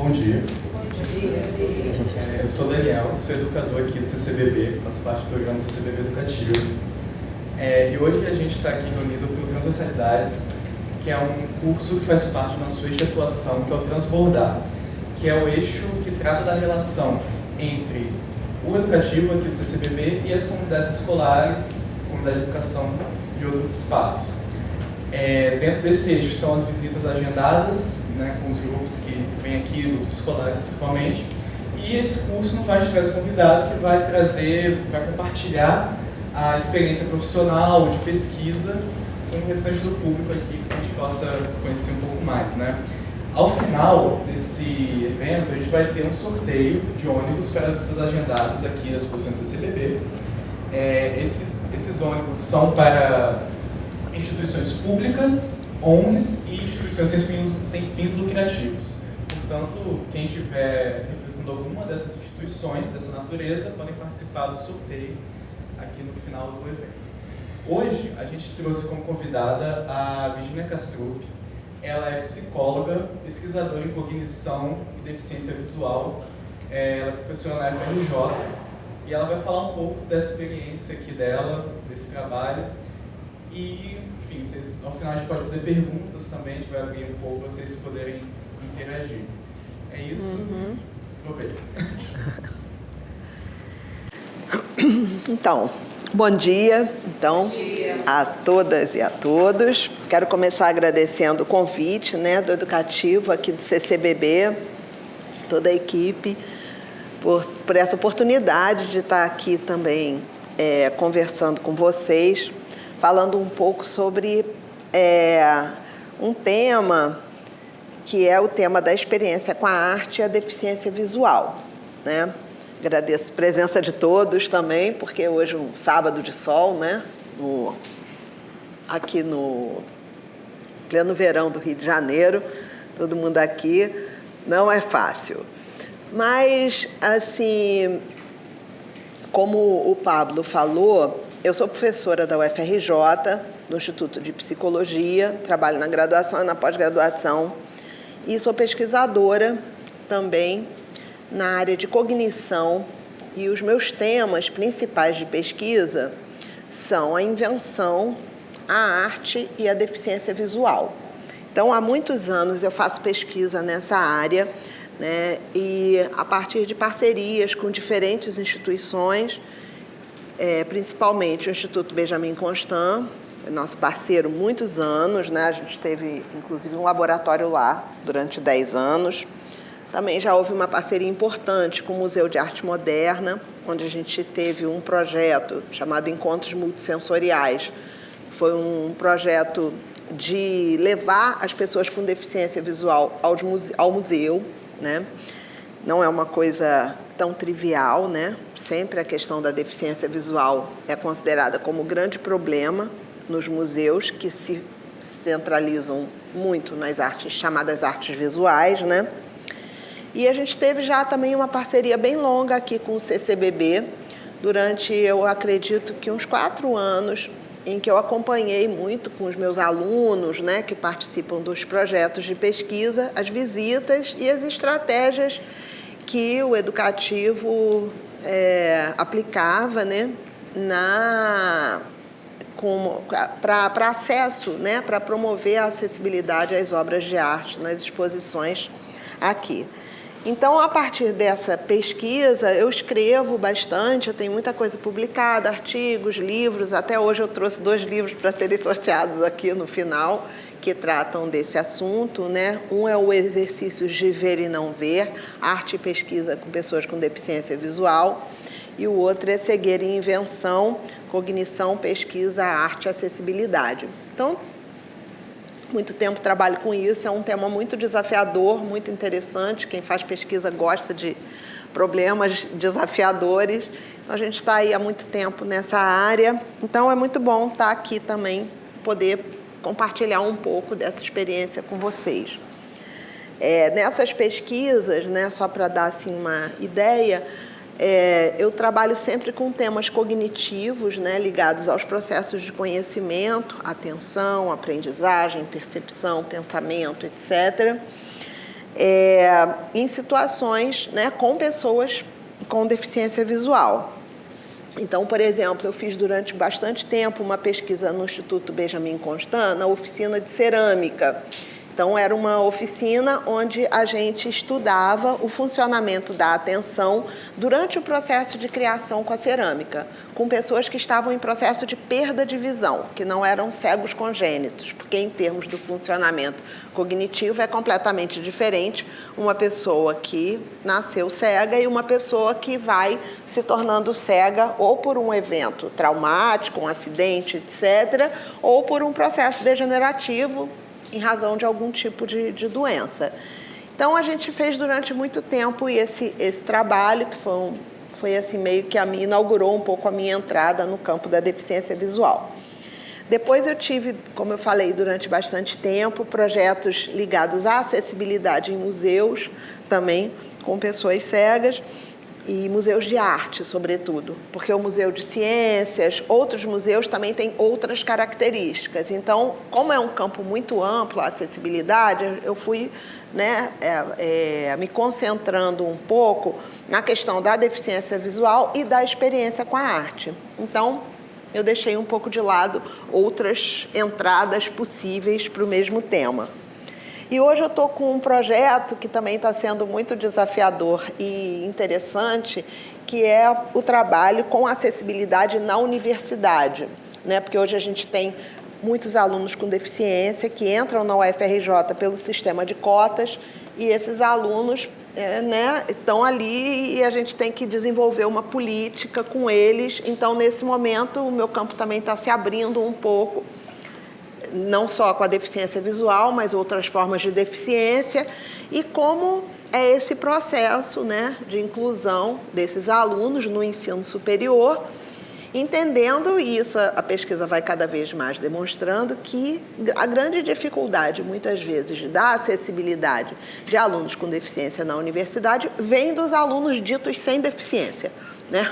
Bom dia. Eu sou Daniel, sou educador aqui do CCBB, faço parte do programa CCBB Educativo. E hoje a gente está aqui reunido pelo Transversalidades, que é um curso que faz parte do nosso eixo de atuação, que é o Transbordar, que é o eixo que trata da relação entre o educativo aqui do CCBB e as comunidades escolares, comunidade de educação de outros espaços. Dentro desse eixo estão as visitas agendadas, né, com os grupos que vêm aqui, grupos escolares principalmente, e esse curso não vai te trazer um convidado que vai compartilhar a experiência profissional, de pesquisa, com o restante do público aqui, para que a gente possa conhecer um pouco mais, né? Ao final desse evento, a gente vai ter um sorteio de ônibus para as visitas agendadas aqui das posições do CCBB. Esses ônibus são para instituições públicas, ONGs e instituições sem fins lucrativos. Portanto, quem estiver representando alguma dessas instituições, dessa natureza, podem participar do sorteio aqui no final do evento. Hoje, a gente trouxe como convidada a Virginia Kastrup. Ela é psicóloga, pesquisadora em cognição e deficiência visual. Ela é professora na FRJ e ela vai falar um pouco dessa experiência aqui dela, desse trabalho. E, enfim, ao final a gente pode fazer perguntas também, a gente vai abrir um pouco para vocês poderem interagir. É isso. Aproveita. Então, bom dia, a todas e a todos. Quero começar agradecendo o convite, né, do Educativo aqui do CCBB, toda a equipe, por essa oportunidade de estar aqui também conversando com vocês, falando um pouco sobre um tema que é o tema da experiência com a arte e a deficiência visual, né? Agradeço a presença de todos também, porque hoje é um sábado de sol, né? Aqui no pleno verão do Rio de Janeiro, todo mundo aqui, não é fácil. Mas, assim, como o Pablo falou, eu sou professora da UFRJ, do Instituto de Psicologia, trabalho na graduação e na pós-graduação, e sou pesquisadora também na área de cognição, e os meus temas principais de pesquisa são a invenção, a arte e a deficiência visual. Então, há muitos anos eu faço pesquisa nessa área, né, e a partir de parcerias com diferentes instituições, principalmente o Instituto Benjamin Constant, nosso parceiro muitos anos, né? A gente teve, inclusive, um laboratório lá durante 10 anos. Também já houve uma parceria importante com o Museu de Arte Moderna, onde a gente teve um projeto chamado Encontros Multissensoriais. Foi um projeto de levar as pessoas com deficiência visual ao museu, né? Não é uma coisa tão trivial, né? Sempre a questão da deficiência visual é considerada como um grande problema nos museus, que se centralizam muito nas artes chamadas artes visuais, né? E a gente teve já também uma parceria bem longa aqui com o CCBB, durante, eu acredito que uns 4 anos, em que eu acompanhei muito com os meus alunos, né, que participam dos projetos de pesquisa, as visitas e as estratégias que o educativo aplicava, né, para acesso, né, para promover a acessibilidade às obras de arte nas exposições aqui. Então, a partir dessa pesquisa, eu escrevo bastante, eu tenho muita coisa publicada, artigos, livros. Até hoje eu trouxe 2 livros para serem sorteados aqui no final, que tratam desse assunto, né? Um é o Exercícios de Ver e Não Ver, Arte e Pesquisa com Pessoas com Deficiência Visual, e o outro é Cegueira e Invenção, Cognição, Pesquisa, Arte e Acessibilidade. Então, muito tempo trabalho com isso, é um tema muito desafiador, muito interessante. Quem faz pesquisa gosta de problemas desafiadores. Então, a gente está aí há muito tempo nessa área. Então, é muito bom estar aqui também, poder compartilhar um pouco dessa experiência com vocês. Nessas pesquisas, né, só para dar assim, uma ideia, eu trabalho sempre com temas cognitivos, né, ligados aos processos de conhecimento, atenção, aprendizagem, percepção, pensamento, etc. em situações, né, com pessoas com deficiência visual. Então, por exemplo, eu fiz durante bastante tempo uma pesquisa no Instituto Benjamin Constant, na oficina de cerâmica. Então, era uma oficina onde a gente estudava o funcionamento da atenção durante o processo de criação com a cerâmica, com pessoas que estavam em processo de perda de visão, que não eram cegos congênitos, porque em termos do funcionamento cognitivo é completamente diferente uma pessoa que nasceu cega e uma pessoa que vai se tornando cega ou por um evento traumático, um acidente, etc., ou por um processo degenerativo, em razão de algum tipo de doença. Então, a gente fez durante muito tempo esse trabalho, que foi assim, meio que inaugurou um pouco a minha entrada no campo da deficiência visual. Depois eu tive, como eu falei, durante bastante tempo, projetos ligados à acessibilidade em museus, também com pessoas cegas, e museus de arte, sobretudo, porque o Museu de Ciências, outros museus também têm outras características. Então, como é um campo muito amplo, a acessibilidade, eu fui, né, me concentrando um pouco na questão da deficiência visual e da experiência com a arte. Então, eu deixei um pouco de lado outras entradas possíveis para o mesmo tema. E hoje eu estou com um projeto que também está sendo muito desafiador e interessante, que é o trabalho com acessibilidade na universidade, né? Porque hoje a gente tem muitos alunos com deficiência que entram na UFRJ pelo sistema de cotas e esses alunos né, estão ali e a gente tem que desenvolver uma política com eles. Então, nesse momento, o meu campo também está se abrindo um pouco, não só com a deficiência visual, mas outras formas de deficiência, e como é esse processo, né, de inclusão desses alunos no ensino superior, entendendo, e isso a pesquisa vai cada vez mais demonstrando, que a grande dificuldade, muitas vezes, da acessibilidade de alunos com deficiência na universidade vem dos alunos ditos sem deficiência, né?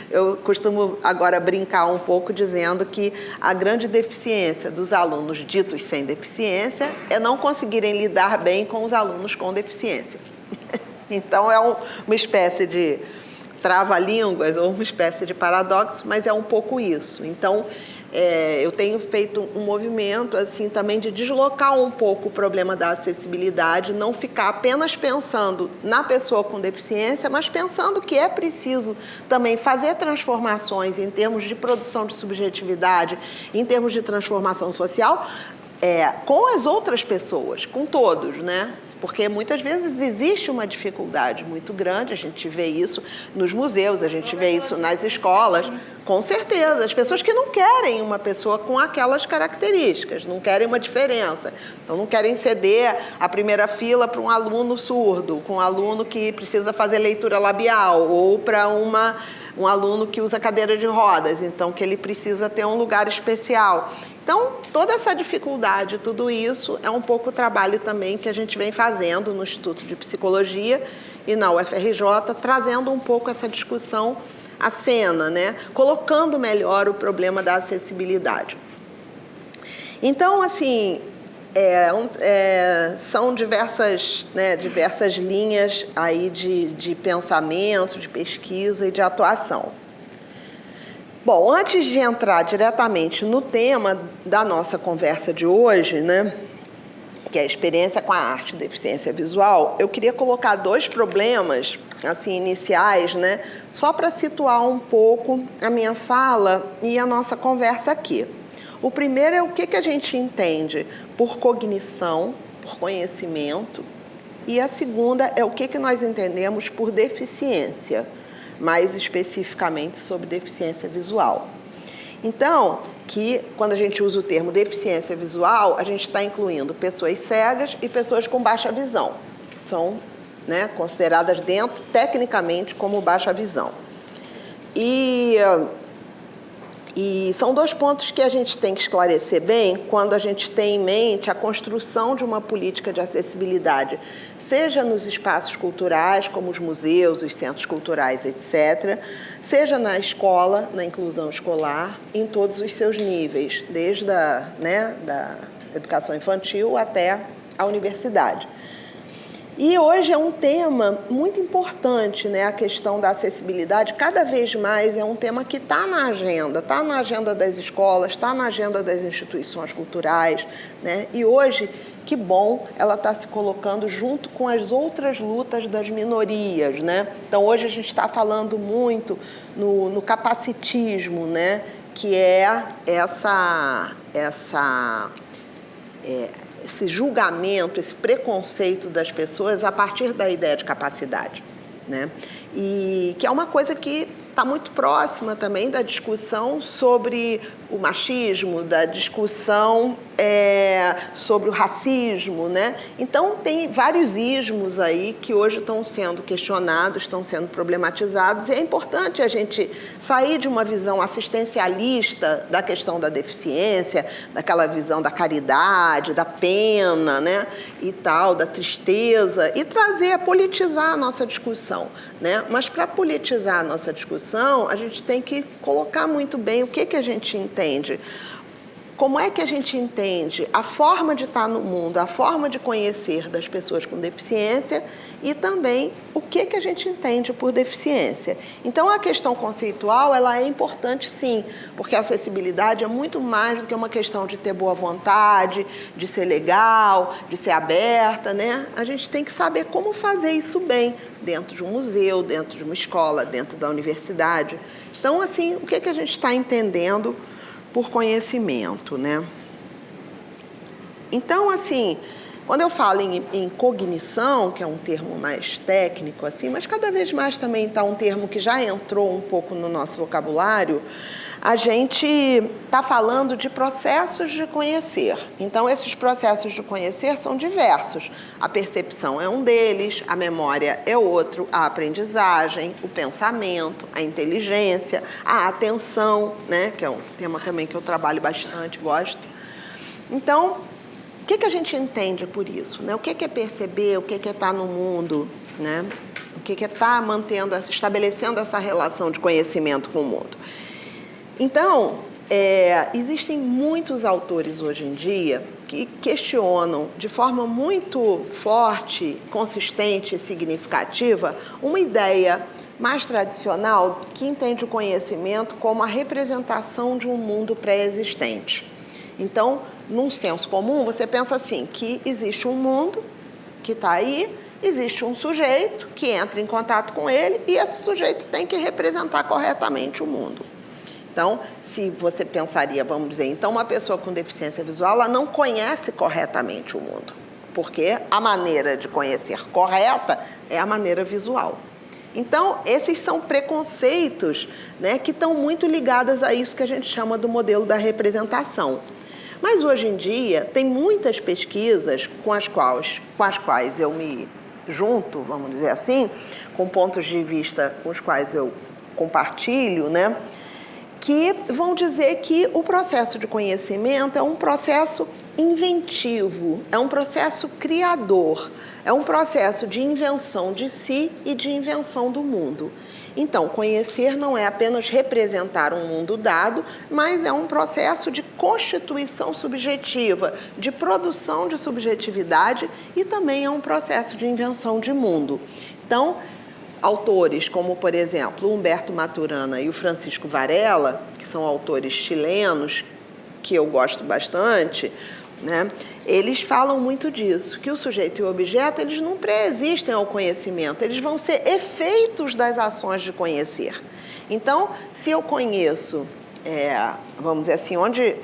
Eu costumo agora brincar um pouco dizendo que a grande deficiência dos alunos ditos sem deficiência é não conseguirem lidar bem com os alunos com deficiência. Então, é uma espécie de trava-línguas ou uma espécie de paradoxo, mas é um pouco isso. Então, eu tenho feito um movimento assim também de deslocar um pouco o problema da acessibilidade, não ficar apenas pensando na pessoa com deficiência, mas pensando que é preciso também fazer transformações em termos de produção de subjetividade, em termos de transformação social, com as outras pessoas, com todos, né? Porque muitas vezes existe uma dificuldade muito grande, a gente vê isso nos museus, a gente vê isso nas escolas, com certeza. As pessoas que não querem uma pessoa com aquelas características, não querem uma diferença. Então, não querem ceder a primeira fila para um aluno surdo, com um aluno que precisa fazer leitura labial, ou para um aluno que usa cadeira de rodas, então que ele precisa ter um lugar especial. Então, toda essa dificuldade, tudo isso, é um pouco o trabalho também que a gente vem fazendo no Instituto de Psicologia e na UFRJ, trazendo um pouco essa discussão à cena, né? Colocando melhor o problema da acessibilidade. Então, assim, são diversas linhas aí de pensamento, de pesquisa e de atuação. Bom, antes de entrar diretamente no tema da nossa conversa de hoje, né, que é a experiência com a arte e deficiência visual, eu queria colocar dois problemas assim, iniciais, né, só para situar um pouco a minha fala e a nossa conversa aqui. O primeiro é o que a gente entende por cognição, por conhecimento, e a segunda é o que nós entendemos por deficiência, mais especificamente sobre deficiência visual. Então, que quando a gente usa o termo deficiência visual, a gente está incluindo pessoas cegas e pessoas com baixa visão, que são, né, consideradas tecnicamente como baixa visão. E são dois pontos que a gente tem que esclarecer bem quando a gente tem em mente a construção de uma política de acessibilidade, seja nos espaços culturais, como os museus, os centros culturais, etc., seja na escola, na inclusão escolar, em todos os seus níveis, desde da educação infantil até a universidade. E hoje é um tema muito importante, né? A questão da acessibilidade, cada vez mais é um tema que está na agenda das escolas, está na agenda das instituições culturais, né? E hoje, que bom, ela está se colocando junto com as outras lutas das minorias, né? Então, hoje a gente está falando muito no capacitismo, né? Que é esse julgamento, esse preconceito das pessoas a partir da ideia de capacidade, né? E que é uma coisa que está muito próxima também da discussão sobre o machismo, da discussão sobre o racismo, né? Então, tem vários ismos aí que hoje estão sendo questionados, estão sendo problematizados, e é importante a gente sair de uma visão assistencialista da questão da deficiência, daquela visão da caridade, da pena, né? E tal, da tristeza, e politizar a nossa discussão, né? Mas para politizar a nossa discussão, a gente tem que colocar muito bem o que a gente entende. Como é que a gente entende a forma de estar no mundo, a forma de conhecer das pessoas com deficiência e também o que a gente entende por deficiência. Então, a questão conceitual, ela é importante sim, porque a acessibilidade é muito mais do que uma questão de ter boa vontade, de ser legal, de ser aberta, né? A gente tem que saber como fazer isso bem dentro de um museu, dentro de uma escola, dentro da universidade. Então, assim, o que a gente está entendendo por conhecimento, né? Então, assim, quando eu falo em cognição, que é um termo mais técnico, assim, mas cada vez mais também está um termo que já entrou um pouco no nosso vocabulário, a gente está falando de processos de conhecer. Então, esses processos de conhecer são diversos. A percepção é um deles, a memória é outro, a aprendizagem, o pensamento, a inteligência, a atenção, né? Que é um tema também que eu trabalho bastante, gosto. Então, o que a gente entende por isso, né? O que é perceber, o que é estar no mundo, né? O que é estar estabelecendo essa relação de conhecimento com o mundo. Então, existem muitos autores hoje em dia que questionam de forma muito forte, consistente e significativa uma ideia mais tradicional que entende o conhecimento como a representação de um mundo pré-existente. Então, num senso comum, você pensa assim, que existe um mundo que está aí, existe um sujeito que entra em contato com ele e esse sujeito tem que representar corretamente o mundo. Então, se você pensaria, vamos dizer, então uma pessoa com deficiência visual, ela não conhece corretamente o mundo, porque a maneira de conhecer correta é a maneira visual. Então, esses são preconceitos, né, que estão muito ligados a isso que a gente chama do modelo da representação. Mas hoje em dia, tem muitas pesquisas com as quais eu me junto, vamos dizer assim, com pontos de vista com os quais eu compartilho, né, que vão dizer que o processo de conhecimento é um processo inventivo, é um processo criador, é um processo de invenção de si e de invenção do mundo. Então, conhecer não é apenas representar um mundo dado, mas é um processo de constituição subjetiva, de produção de subjetividade e também é um processo de invenção de mundo. Então, autores como, por exemplo, o Humberto Maturana e o Francisco Varela, que são autores chilenos, que eu gosto bastante, né? Eles falam muito disso, que o sujeito e o objeto, eles não pré-existem ao conhecimento, eles vão ser efeitos das ações de conhecer. Então, se eu conheço, vamos dizer assim,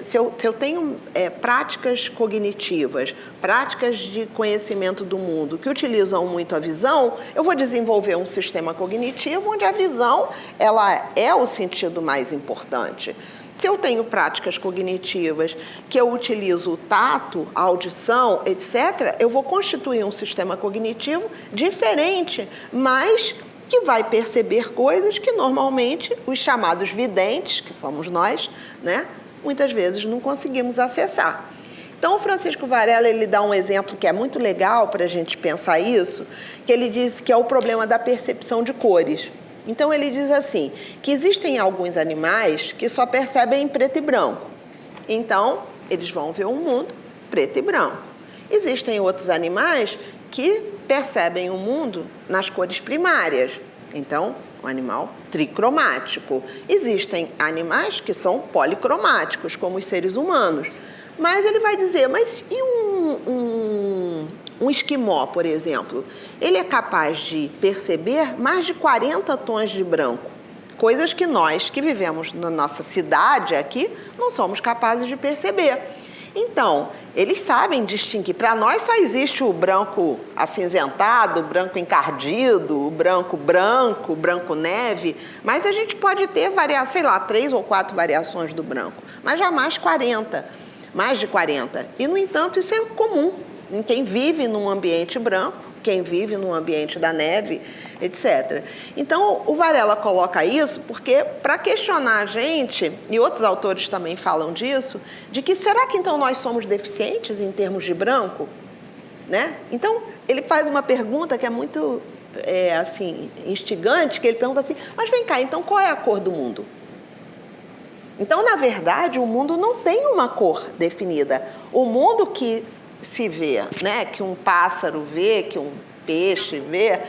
se eu tenho práticas cognitivas, práticas de conhecimento do mundo que utilizam muito a visão, eu vou desenvolver um sistema cognitivo onde a visão ela é o sentido mais importante. Se eu tenho práticas cognitivas que eu utilizo o tato, a audição, etc., eu vou constituir um sistema cognitivo diferente, mas que vai perceber coisas que normalmente os chamados videntes, que somos nós, né, muitas vezes não conseguimos acessar. Então, o Francisco Varela, ele dá um exemplo que é muito legal para a gente pensar isso, que ele diz que é o problema da percepção de cores. Então, ele diz assim, que existem alguns animais que só percebem em preto e branco. Então, eles vão ver um mundo preto e branco. Existem outros animais que percebem o mundo nas cores primárias. Então, um animal tricromático. Existem animais que são policromáticos, como os seres humanos. Mas ele vai dizer, mas e um esquimó, por exemplo? Ele é capaz de perceber mais de 40 tons de branco. Coisas que nós, que vivemos na nossa cidade aqui, não somos capazes de perceber. Então, eles sabem distinguir. Para nós só existe o branco acinzentado, o branco encardido, o branco branco, o branco neve, mas a gente pode ter, sei lá, 3 ou 4 variações do branco, mas jamais 40, mais de 40. E, no entanto, isso é comum em quem vive num ambiente branco, quem vive no ambiente da neve, etc. Então, o Varela coloca isso porque, para questionar a gente, e outros autores também falam disso, de que será que então nós somos deficientes em termos de branco? Né? Então, ele faz uma pergunta que é muito assim, instigante, que ele pergunta assim, mas vem cá, então qual é a cor do mundo? Então, na verdade, o mundo não tem uma cor definida. O mundo que se vê, né, que um pássaro vê, que um peixe vê,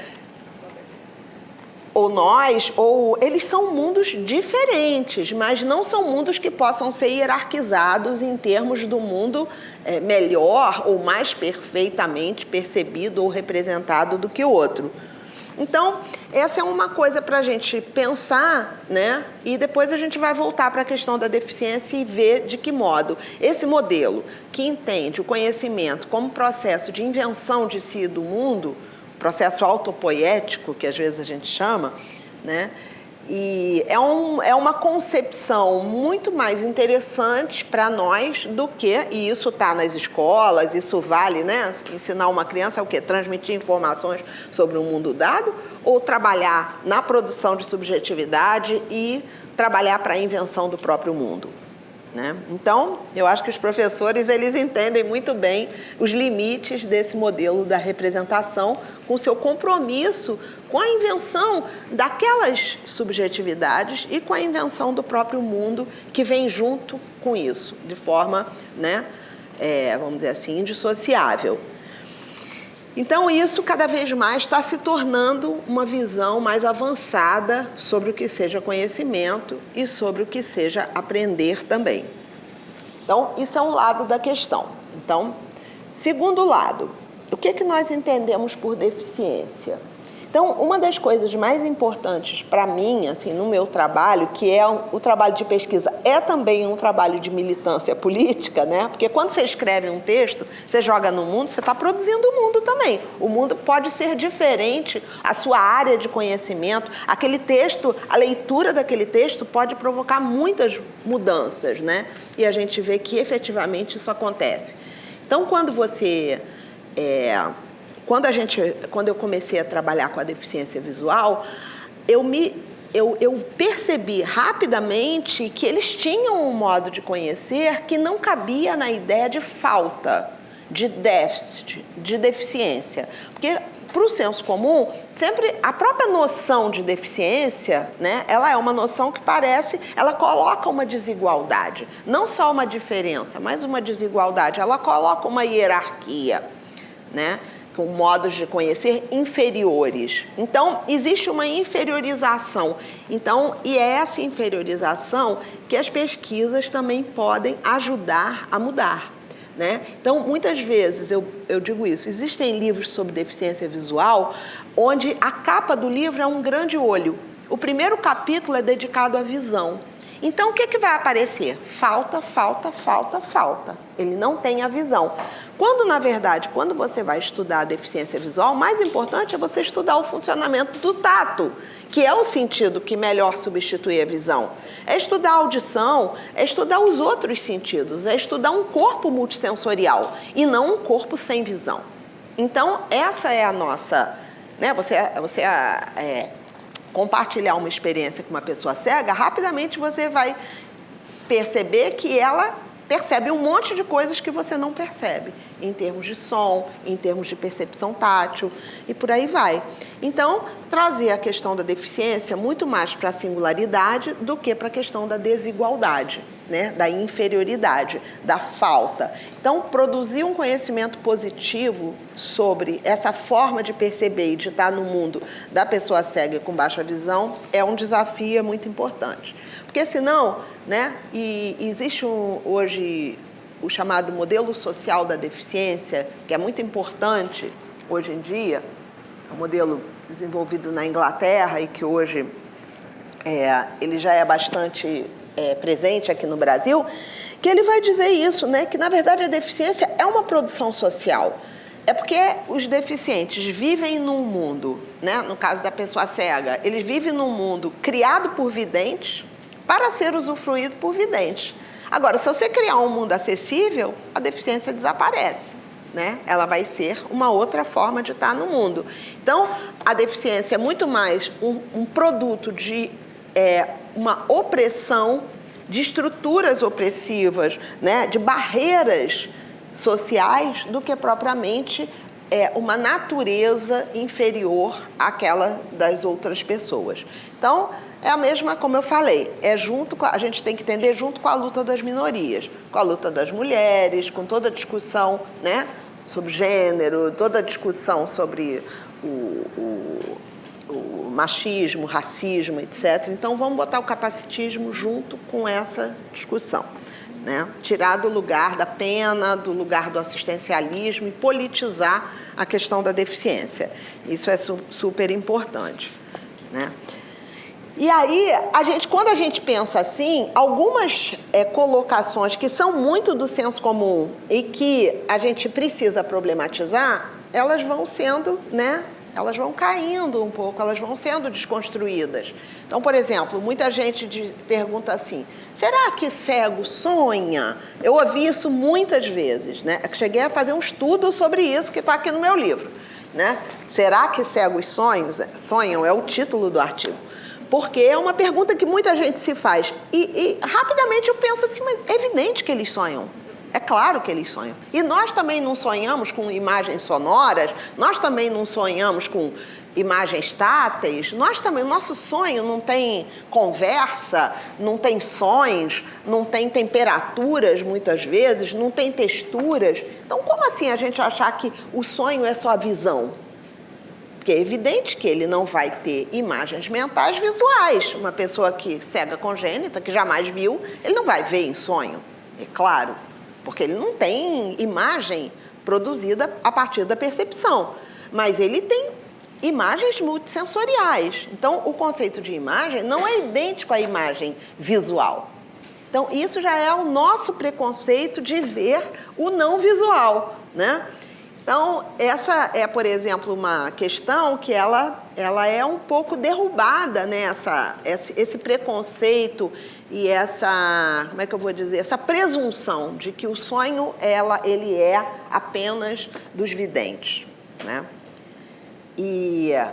ou nós, ou eles são mundos diferentes, mas não são mundos que possam ser hierarquizados em termos do mundo melhor ou mais perfeitamente percebido ou representado do que o outro. Então, essa é uma coisa para a gente pensar, né? E depois a gente vai voltar para a questão da deficiência e ver de que modo esse modelo que entende o conhecimento como processo de invenção de si e do mundo, processo autopoético, que às vezes a gente chama, né? E é uma concepção muito mais interessante para nós do que, e isso está nas escolas, isso vale, né? Ensinar uma criança o quê? Transmitir informações sobre o mundo dado ou trabalhar na produção de subjetividade e trabalhar para a invenção do próprio mundo, né? Então, eu acho que os professores, eles entendem muito bem os limites desse modelo da representação com seu compromisso com a invenção daquelas subjetividades e com a invenção do próprio mundo que vem junto com isso, de forma, né, vamos dizer assim, indissociável. Então, isso cada vez mais está se tornando uma visão mais avançada sobre o que seja conhecimento e sobre o que seja aprender também. Então, isso é um lado da questão. Então, segundo lado, o que nós entendemos por deficiência? Então, uma das coisas mais importantes para mim, assim, no meu trabalho, que é o trabalho de pesquisa, é também um trabalho de militância política, né? Porque quando você escreve um texto, você joga no mundo, você está produzindo o mundo também. O mundo pode ser diferente, a sua área de conhecimento, aquele texto, a leitura daquele texto pode provocar muitas mudanças, né? E a gente vê que efetivamente isso acontece. Então, quando eu comecei a trabalhar com a deficiência visual, eu percebi rapidamente que eles tinham um modo de conhecer que não cabia na ideia de falta, de déficit, de deficiência. Porque, para o senso comum, sempre a própria noção de deficiência, né, ela é uma noção que ela coloca uma desigualdade. Não só uma diferença, mas uma desigualdade. Ela coloca uma hierarquia, né? Com modos de conhecer inferiores. Então, existe uma inferiorização. Então, e é essa inferiorização que as pesquisas também podem ajudar a mudar, né? Então, muitas vezes, eu digo isso, existem livros sobre deficiência visual onde a capa do livro é um grande olho. O primeiro capítulo é dedicado à visão. Então, o que vai aparecer? Falta, falta, falta, falta. Ele não tem a visão. Quando, na verdade, quando você vai estudar a deficiência visual, o mais importante é você estudar o funcionamento do tato, que é o sentido que melhor substitui a visão. É estudar a audição, é estudar os outros sentidos, é estudar um corpo multissensorial e não um corpo sem visão. Então, essa é a nossa, né? Você compartilhar uma experiência com uma pessoa cega, rapidamente você vai perceber que ela percebe um monte de coisas que você não percebe, em termos de som, em termos de percepção tátil e por aí vai. Então, trazer a questão da deficiência muito mais para a singularidade do que para a questão da desigualdade, né, da inferioridade, da falta. Então, produzir um conhecimento positivo sobre essa forma de perceber e de estar no mundo da pessoa cega e com baixa visão é um desafio, é muito importante. Porque senão, né, e existe hoje o chamado modelo social da deficiência, que é muito importante hoje em dia, é um modelo desenvolvido na Inglaterra e que hoje ele já é bastante presente aqui no Brasil, que ele vai dizer isso, né, que na verdade a deficiência é uma produção social. É porque os deficientes vivem num mundo, né, no caso da pessoa cega, eles vivem num mundo criado por videntes para ser usufruído por videntes. Agora, se você criar um mundo acessível, a deficiência desaparece, né? Ela vai ser uma outra forma de estar no mundo. Então, a deficiência é muito mais um produto de uma opressão, de estruturas opressivas, né? De barreiras sociais, do que propriamente uma natureza inferior àquela das outras pessoas. Então, é a mesma, como eu falei, a gente tem que entender junto com a luta das minorias, com a luta das mulheres, com toda a discussão, né, sobre gênero, toda a discussão sobre o machismo, racismo, etc. Então, vamos botar o capacitismo junto com essa discussão, né? Tirar do lugar da pena, do lugar do assistencialismo e politizar a questão da deficiência. Isso é super importante, né? E aí, quando a gente pensa assim, algumas colocações que são muito do senso comum e que a gente precisa problematizar, elas vão sendo, né? Elas vão caindo um pouco, elas vão sendo desconstruídas. Então, por exemplo, muita gente pergunta assim, será que cego sonha? Eu ouvi isso muitas vezes, né? Cheguei a fazer um estudo sobre isso que está aqui no meu livro, né? Será que cegos sonham? É o título do artigo. Porque é uma pergunta que muita gente se faz. E rapidamente eu penso assim, mas é evidente que eles sonham. É claro que eles sonham. E nós também não sonhamos com imagens sonoras, nós também não sonhamos com imagens táteis, nosso sonho não tem conversa, não tem sons, não tem temperaturas muitas vezes, não tem texturas. Então, como assim a gente achar que o sonho é só a visão? Porque é evidente que ele não vai ter imagens mentais visuais. Uma pessoa cega congênita, que jamais viu, ele não vai ver em sonho, é claro. Porque ele não tem imagem produzida a partir da percepção. Mas ele tem imagens multissensoriais. Então, o conceito de imagem não é idêntico à imagem visual. Então, isso já é o nosso preconceito de ver o não visual, né? Então, essa é, por exemplo, uma questão que ela é um pouco derrubada, né? Esse preconceito e essa, como é que eu vou dizer, essa presunção de que o sonho, ele é apenas dos videntes, né?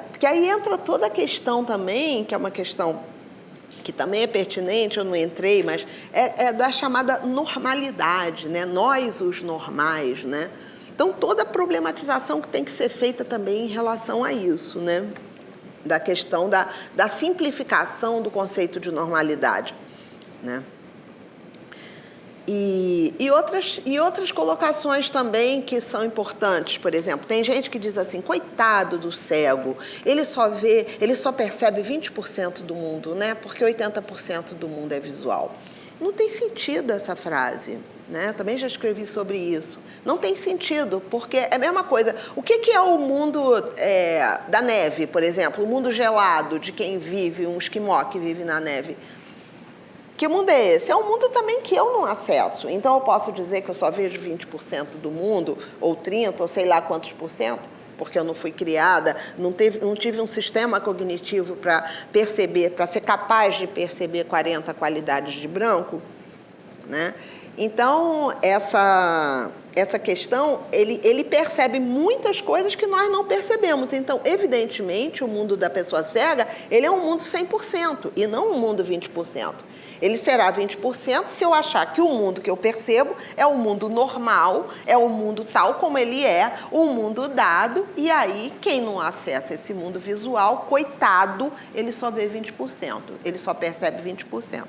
Porque aí entra toda a questão também, que é uma questão que também é pertinente, eu não entrei, mas é da chamada normalidade, né? Nós, os normais, né? Então, toda a problematização que tem que ser feita também em relação a isso, né? Da questão da simplificação do conceito de normalidade, né? E outras colocações também que são importantes. Por exemplo, tem gente que diz assim, coitado do cego, ele só percebe 20% do mundo, né? Porque 80% do mundo é visual. Não tem sentido essa frase, né? Eu também já escrevi sobre isso. Não tem sentido, porque é a mesma coisa. O que é o mundo da neve, por exemplo? O mundo gelado de quem vive, um esquimó que vive na neve. Que mundo é esse? É um mundo também que eu não acesso. Então, eu posso dizer que eu só vejo 20% do mundo, ou 30%, ou sei lá quantos por cento, porque eu não fui criada, não tive um sistema cognitivo para perceber, para ser capaz de perceber 40 qualidades de branco, né? Então, essa questão, ele percebe muitas coisas que nós não percebemos. Então, evidentemente, o mundo da pessoa cega, ele é um mundo 100% e não um mundo 20%. Ele será 20% se eu achar que o mundo que eu percebo é o mundo normal, é o mundo tal como ele é, o mundo dado, e aí quem não acessa esse mundo visual, coitado, ele só vê 20%, ele só percebe 20%.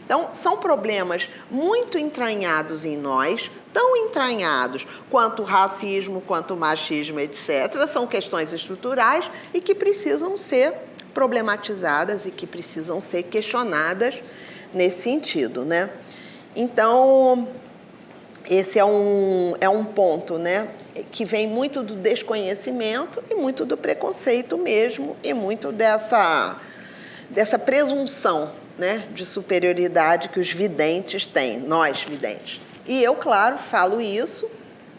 Então, são problemas muito entranhados em nós, tão entranhados quanto o racismo, quanto o machismo, etc. São questões estruturais e que precisam ser problematizadas e que precisam ser questionadas nesse sentido, né? Então, esse é um ponto, né, que vem muito do desconhecimento e muito do preconceito mesmo, e muito dessa presunção, né, de superioridade que os videntes têm, nós videntes. E eu, claro, falo isso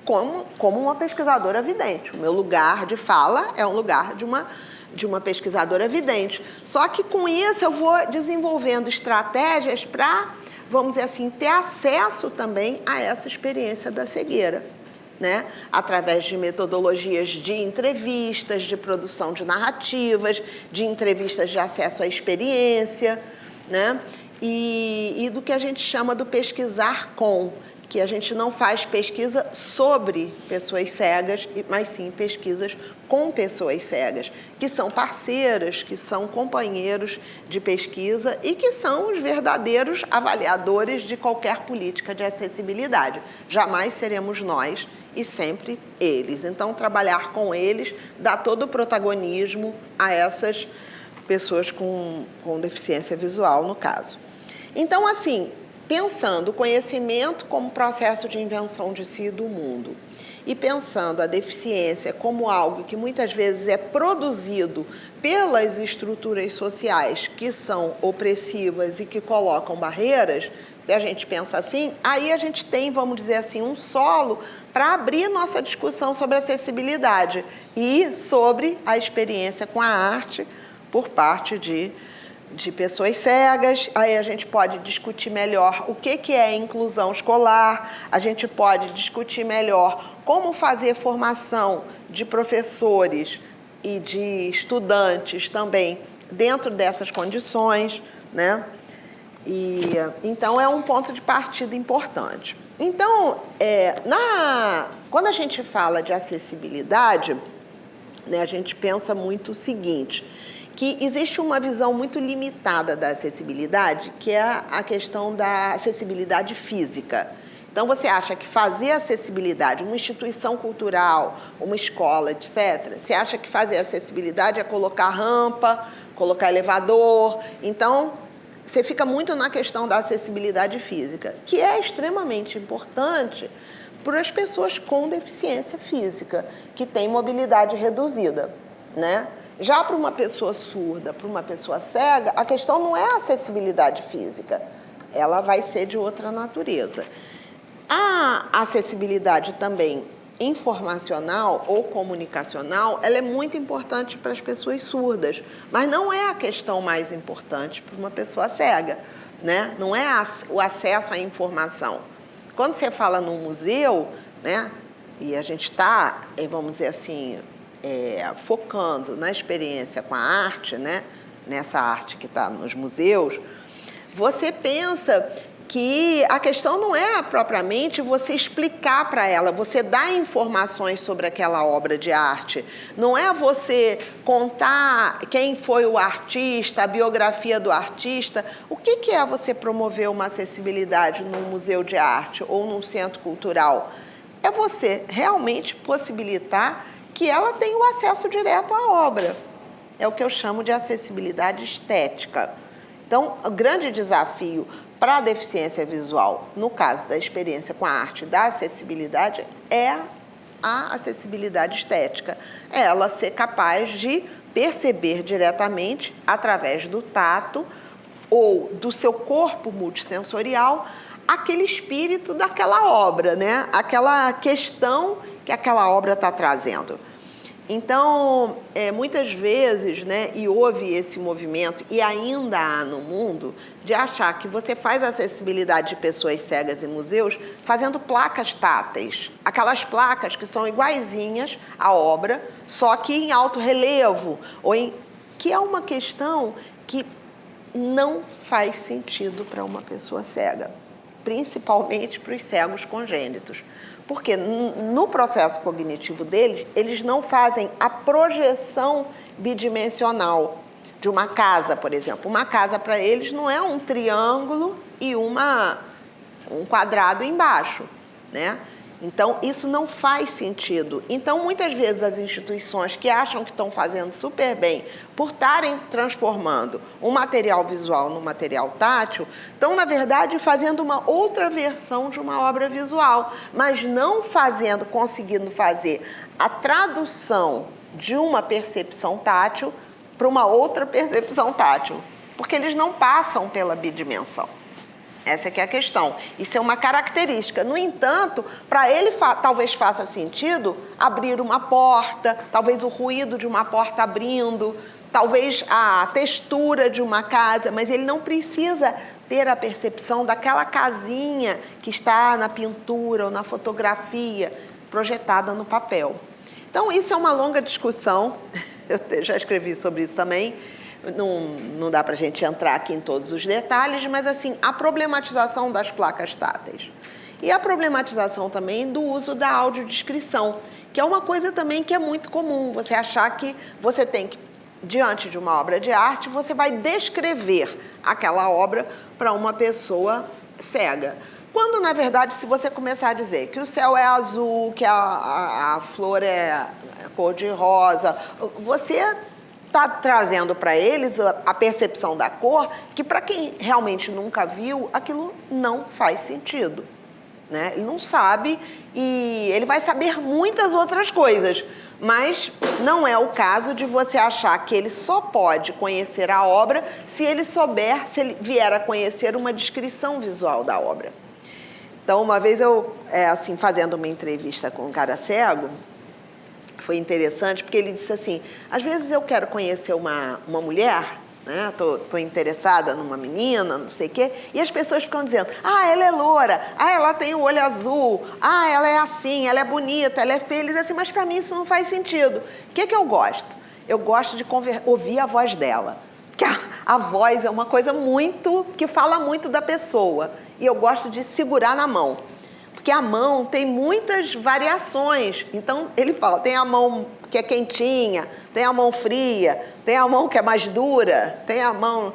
como uma pesquisadora vidente. O meu lugar de fala é um lugar de uma pesquisadora vidente. Só que com isso eu vou desenvolvendo estratégias para, vamos dizer assim, ter acesso também a essa experiência da cegueira, né? Através de metodologias de entrevistas, de produção de narrativas, de entrevistas de acesso à experiência, né? E do que a gente chama do pesquisar com, que a gente não faz pesquisa sobre pessoas cegas, mas sim pesquisas com pessoas cegas, que são parceiras, que são companheiros de pesquisa e que são os verdadeiros avaliadores de qualquer política de acessibilidade. Jamais seremos nós e sempre eles. Então, trabalhar com eles dá todo o protagonismo a essas pessoas com deficiência visual, no caso. Então, assim, pensando o conhecimento como processo de invenção de si e do mundo, e pensando a deficiência como algo que muitas vezes é produzido pelas estruturas sociais que são opressivas e que colocam barreiras, se a gente pensa assim, aí a gente tem, vamos dizer assim, um solo para abrir nossa discussão sobre acessibilidade e sobre a experiência com a arte por parte de pessoas cegas. Aí a gente pode discutir melhor o que é inclusão escolar, a gente pode discutir melhor como fazer formação de professores e de estudantes também dentro dessas condições, né? Então, é um ponto de partida importante. Então, quando a gente fala de acessibilidade, né, a gente pensa muito o seguinte, que existe uma visão muito limitada da acessibilidade, que é a questão da acessibilidade física. Então, você acha que fazer acessibilidade, uma instituição cultural, uma escola, etc., você acha que fazer acessibilidade é colocar rampa, colocar elevador. Então, você fica muito na questão da acessibilidade física, que é extremamente importante para as pessoas com deficiência física, que têm mobilidade reduzida, né? Já para uma pessoa surda, para uma pessoa cega, a questão não é a acessibilidade física, ela vai ser de outra natureza. A acessibilidade também informacional ou comunicacional, ela é muito importante para as pessoas surdas, mas não é a questão mais importante para uma pessoa cega, né? Não é o acesso à informação. Quando você fala num museu, né, e a gente está, vamos dizer assim, focando na experiência com a arte, né, nessa arte que está nos museus, você pensa que a questão não é propriamente você explicar para ela, você dar informações sobre aquela obra de arte. Não é você contar quem foi o artista, a biografia do artista. O que é você promover uma acessibilidade num museu de arte ou num centro cultural? É você realmente possibilitar que ela tenha o acesso direto à obra. É o que eu chamo de acessibilidade estética. Então, o grande desafio para a deficiência visual, no caso da experiência com a arte da acessibilidade, é a acessibilidade estética. É ela ser capaz de perceber diretamente, através do tato ou do seu corpo multissensorial, aquele espírito daquela obra, né? Aquela questão que aquela obra está trazendo. Então, muitas vezes, né, e houve esse movimento, e ainda há no mundo, de achar que você faz acessibilidade de pessoas cegas em museus fazendo placas táteis. Aquelas placas que são iguaizinhas à obra, só que em alto relevo, que é uma questão que não faz sentido para uma pessoa cega, principalmente para os cegos congênitos. Porque no processo cognitivo deles, eles não fazem a projeção bidimensional. de uma casa, por exemplo. Uma casa para eles não é um triângulo e um quadrado embaixo, né? Então, isso não faz sentido. Então, muitas vezes as instituições que acham que estão fazendo super bem por estarem transformando um material visual no material tátil, estão, na verdade, fazendo uma outra versão de uma obra visual, mas não conseguindo fazer a tradução de uma percepção tátil para uma outra percepção tátil, porque eles não passam pela bidimensão. Essa que é a questão. Isso é uma característica. No entanto, para ele talvez faça sentido abrir uma porta, talvez o ruído de uma porta abrindo, talvez a textura de uma casa, mas ele não precisa ter a percepção daquela casinha que está na pintura ou na fotografia projetada no papel. Então, isso é uma longa discussão. Eu já escrevi sobre isso também. Não dá para a gente entrar aqui em todos os detalhes, mas assim, a problematização das placas táteis. E a problematização também do uso da audiodescrição, que é uma coisa também que é muito comum, você achar que você tem que, diante de uma obra de arte, você vai descrever aquela obra para uma pessoa cega. Quando, na verdade, se você começar a dizer que o céu é azul, que a flor é cor de rosa, você está trazendo para eles a percepção da cor que, para quem realmente nunca viu, aquilo não faz sentido, né? Ele não sabe e ele vai saber muitas outras coisas, mas não é o caso de você achar que ele só pode conhecer a obra se ele vier a conhecer uma descrição visual da obra. Então, uma vez eu, fazendo uma entrevista com um cara cego, foi interessante, porque ele disse assim, às vezes eu quero conhecer uma mulher, né? Tô interessada numa menina, não sei o quê, e as pessoas ficam dizendo, ela é loura, ela tem o olho azul, ela é assim, ela é bonita, ela é feia. Ele diz assim, mas para mim isso não faz sentido. O que eu gosto? Eu gosto de ouvir a voz dela. Porque a voz é uma coisa que fala muito da pessoa, e eu gosto de segurar na mão. Porque a mão tem muitas variações. Então, ele fala, tem a mão que é quentinha, tem a mão fria, tem a mão que é mais dura, tem a mão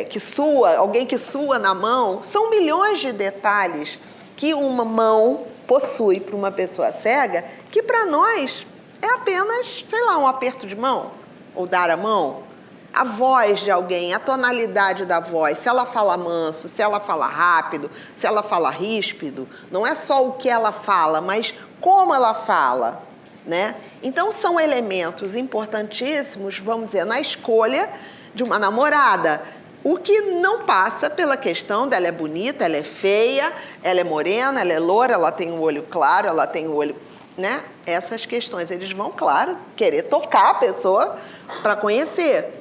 que sua, alguém que sua na mão. São milhões de detalhes que uma mão possui para uma pessoa cega, que para nós é apenas, um aperto de mão, ou dar a mão. A voz de alguém, a tonalidade da voz, se ela fala manso, se ela fala rápido, se ela fala ríspido, não é só o que ela fala, mas como ela fala, né? Então, são elementos importantíssimos, vamos dizer, na escolha de uma namorada, o que não passa pela questão dela é bonita, ela é feia, ela é morena, ela é loura, ela tem o olho claro, ela tem o olho, né? Essas questões, eles vão, claro, querer tocar a pessoa para conhecer.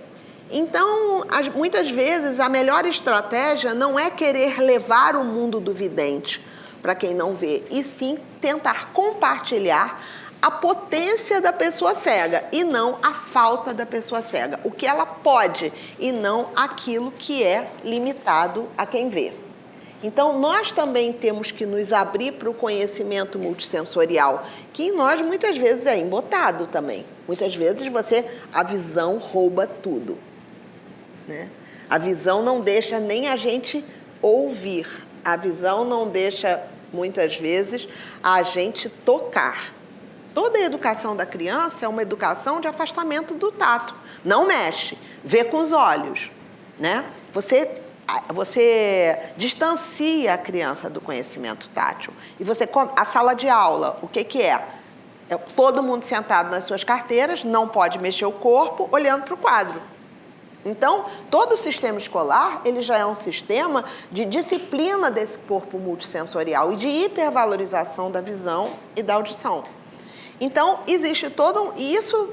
Então, muitas vezes, a melhor estratégia não é querer levar o mundo do vidente para quem não vê, e sim tentar compartilhar a potência da pessoa cega e não a falta da pessoa cega. O que ela pode e não aquilo que é limitado a quem vê. Então, nós também temos que nos abrir para o conhecimento multissensorial, que em nós muitas vezes é embotado também. Muitas vezes a visão rouba tudo. Né? A visão não deixa nem a gente ouvir, a visão não deixa, muitas vezes, a gente tocar. Toda a educação da criança é uma educação de afastamento do tato. Não mexe, vê com os olhos. Né? Você distancia a criança do conhecimento tátil. E a sala de aula, o que é? É todo mundo sentado nas suas carteiras, não pode mexer o corpo, olhando para o quadro. Então, todo o sistema escolar, ele já é um sistema de disciplina desse corpo multissensorial e de hipervalorização da visão e da audição. Então, existe todo isso,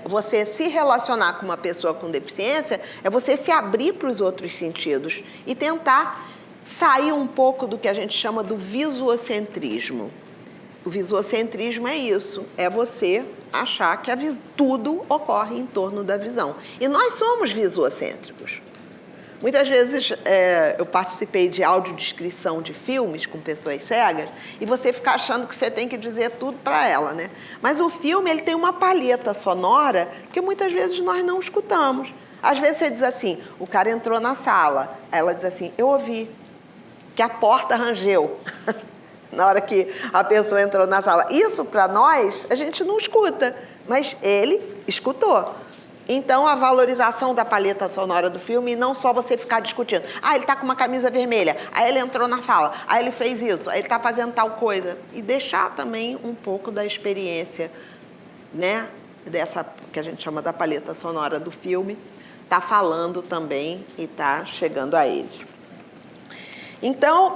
você se relacionar com uma pessoa com deficiência, é você se abrir para os outros sentidos e tentar sair um pouco do que a gente chama do visuocentrismo. O visuocentrismo é isso, é você achar que tudo ocorre em torno da visão. E nós somos visuocêntricos. Muitas vezes eu participei de audiodescrição de filmes com pessoas cegas e você fica achando que você tem que dizer tudo para ela, né? Mas o filme, ele tem uma palheta sonora que muitas vezes nós não escutamos. Às vezes você diz assim, o cara entrou na sala, aí ela diz assim, eu ouvi que a porta rangeu na hora que a pessoa entrou na sala. Isso, para nós, a gente não escuta, mas ele escutou. Então, a valorização da palheta sonora do filme, não só você ficar discutindo. Ah, ele está com uma camisa vermelha, aí ele entrou na fala, aí ele fez isso, aí ele está fazendo tal coisa. E deixar também um pouco da experiência, né, dessa que a gente chama da palheta sonora do filme, está falando também e está chegando a eles. Então,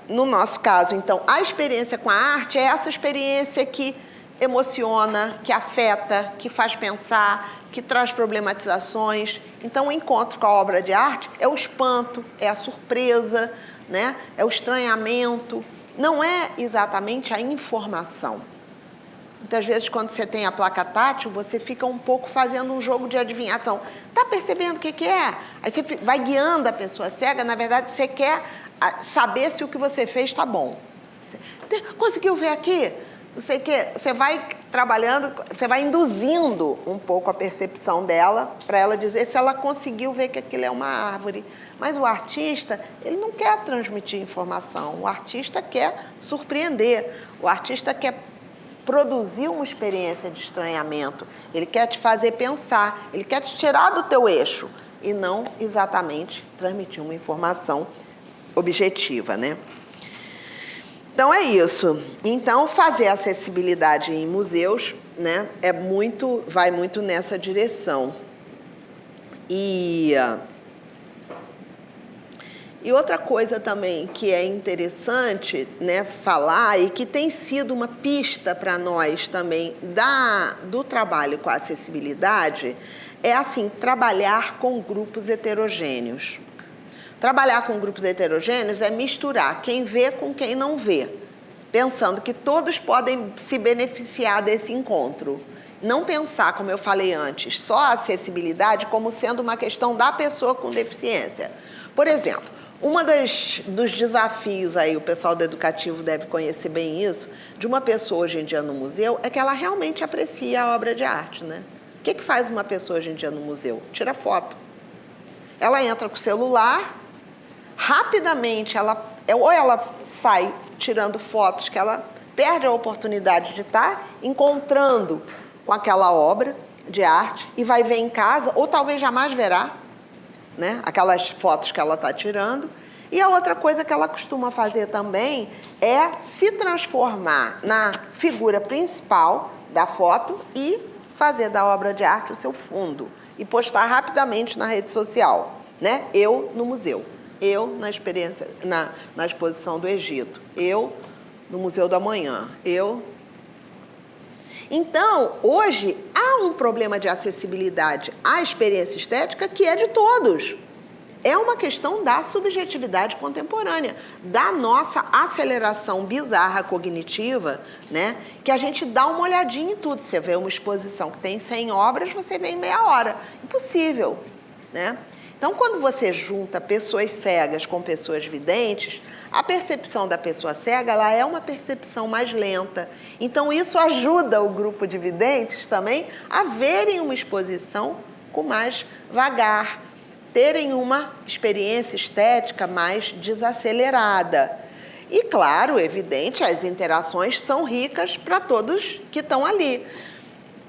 no nosso caso, então, a experiência com a arte é essa experiência que emociona, que afeta, que faz pensar, que traz problematizações. Então, o encontro com a obra de arte é o espanto, é a surpresa, né? É o estranhamento. Não é exatamente a informação. Muitas vezes, quando você tem a placa tátil, você fica um pouco fazendo um jogo de adivinhação. Está percebendo o que é? Aí você vai guiando a pessoa cega. Na verdade, você quer saber se o que você fez está bom. Conseguiu ver aqui? Você vai trabalhando, você vai induzindo um pouco a percepção dela para ela dizer se ela conseguiu ver que aquilo é uma árvore. Mas o artista, ele não quer transmitir informação, o artista quer surpreender, o artista quer produzir uma experiência de estranhamento, ele quer te fazer pensar, ele quer te tirar do teu eixo e não exatamente transmitir uma informação objetiva, né? Então, é isso. Então, fazer acessibilidade em museus, né, vai muito nessa direção. E outra coisa também que é interessante, né, falar e que tem sido uma pista para nós também do trabalho com a acessibilidade é, assim, trabalhar com grupos heterogêneos. Trabalhar com grupos heterogêneos é misturar quem vê com quem não vê, pensando que todos podem se beneficiar desse encontro. Não pensar, como eu falei antes, só a acessibilidade como sendo uma questão da pessoa com deficiência. Por exemplo, dos desafios aí, o pessoal do educativo deve conhecer bem isso, de uma pessoa hoje em dia no museu, é que ela realmente aprecia a obra de arte, né? O que faz uma pessoa hoje em dia no museu? Tira foto. Ela entra com o celular, rapidamente, ela sai tirando fotos que ela perde a oportunidade de estar encontrando com aquela obra de arte e vai ver em casa, ou talvez jamais verá, né, aquelas fotos que ela está tirando. E a outra coisa que ela costuma fazer também é se transformar na figura principal da foto e fazer da obra de arte o seu fundo e postar rapidamente na rede social, né? Eu no museu. Eu na experiência, na exposição do Egito, eu no Museu do Amanhã, Então, hoje, há um problema de acessibilidade à experiência estética que é de todos. É uma questão da subjetividade contemporânea, da nossa aceleração bizarra cognitiva, né? Que a gente dá uma olhadinha em tudo. Você vê uma exposição que tem 100 obras, você vê em meia hora. Impossível, né? Então, quando você junta pessoas cegas com pessoas videntes, a percepção da pessoa cega ela é uma percepção mais lenta. Então, isso ajuda o grupo de videntes também a verem uma exposição com mais vagar, terem uma experiência estética mais desacelerada. E, claro, evidente, as interações são ricas para todos que estão ali.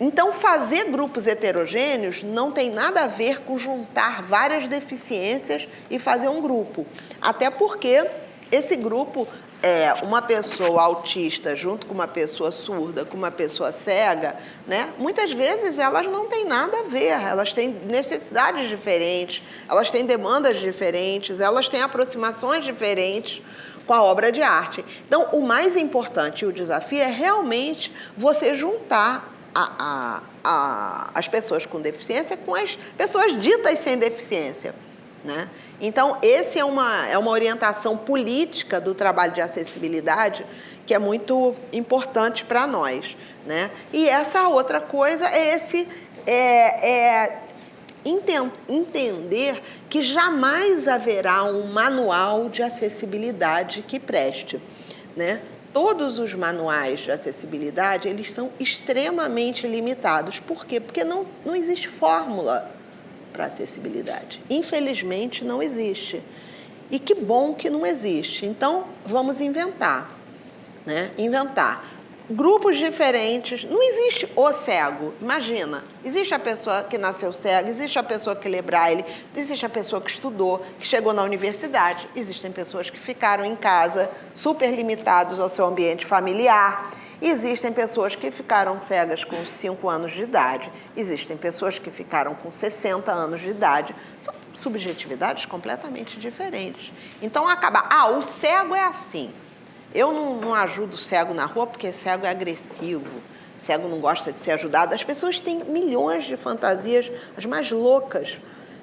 Então, fazer grupos heterogêneos não tem nada a ver com juntar várias deficiências e fazer um grupo. Até porque esse grupo é uma pessoa autista junto com uma pessoa surda, com uma pessoa cega, né? Muitas vezes elas não têm nada a ver, elas têm necessidades diferentes, elas têm demandas diferentes, elas têm aproximações diferentes com a obra de arte. Então, o mais importante e o desafio é realmente você juntar as pessoas com deficiência com as pessoas ditas sem deficiência, né? Então, essa é uma orientação política do trabalho de acessibilidade que é muito importante para nós, né? E essa outra coisa é entender que jamais haverá um manual de acessibilidade que preste, né? Todos os manuais de acessibilidade, eles são extremamente limitados. Por quê? Porque não existe fórmula para acessibilidade. Infelizmente, não existe. E que bom que não existe. Então, vamos inventar, né? Inventar. Grupos diferentes. Não existe o cego. Imagina, existe a pessoa que nasceu cega, existe a pessoa que lê braille, existe a pessoa que estudou, que chegou na universidade, existem pessoas que ficaram em casa super limitados ao seu ambiente familiar, existem pessoas que ficaram cegas com 5 anos de idade, existem pessoas que ficaram com 60 anos de idade. São subjetividades completamente diferentes. Então, o cego é assim. Eu não ajudo cego na rua porque cego é agressivo, cego não gosta de ser ajudado. As pessoas têm milhões de fantasias, as mais loucas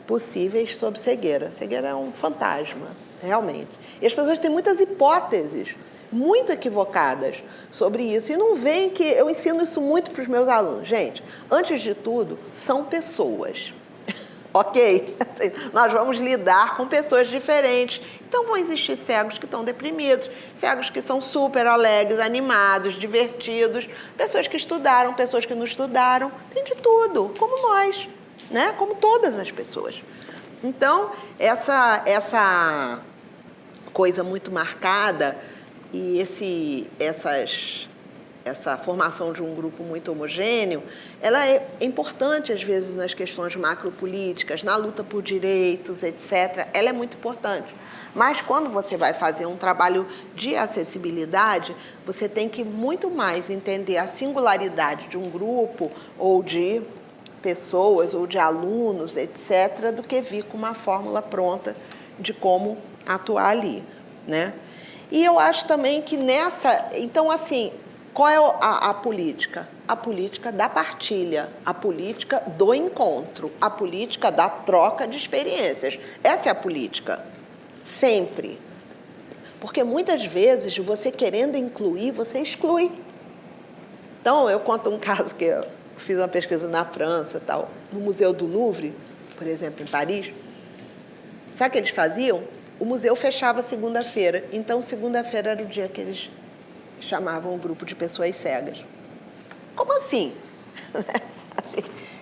possíveis sobre cegueira. Cegueira é um fantasma, realmente. E as pessoas têm muitas hipóteses muito equivocadas sobre isso. E não veem que eu ensino isso muito para os meus alunos. Gente, antes de tudo, são pessoas. Ok? Nós vamos lidar com pessoas diferentes. Então, vão existir cegos que estão deprimidos, cegos que são super alegres, animados, divertidos, pessoas que estudaram, pessoas que não estudaram. Tem de tudo, como nós, né? Como todas as pessoas. Então, essa coisa muito marcada e essa formação de um grupo muito homogêneo, ela é importante, às vezes, nas questões macropolíticas, na luta por direitos, etc. Ela é muito importante. Mas, quando você vai fazer um trabalho de acessibilidade, você tem que muito mais entender a singularidade de um grupo, ou de pessoas, ou de alunos, etc., do que vir com uma fórmula pronta de como atuar ali, né? E eu acho também que então, assim, qual é a política? A política da partilha, a política do encontro, a política da troca de experiências. Essa é a política, sempre. Porque muitas vezes, você querendo incluir, você exclui. Então, eu conto um caso que eu fiz uma pesquisa na França, tal, no Museu do Louvre, por exemplo, em Paris. Sabe o que eles faziam? O museu fechava segunda-feira, então segunda-feira era o dia que eles chamavam o grupo de pessoas cegas. Como assim?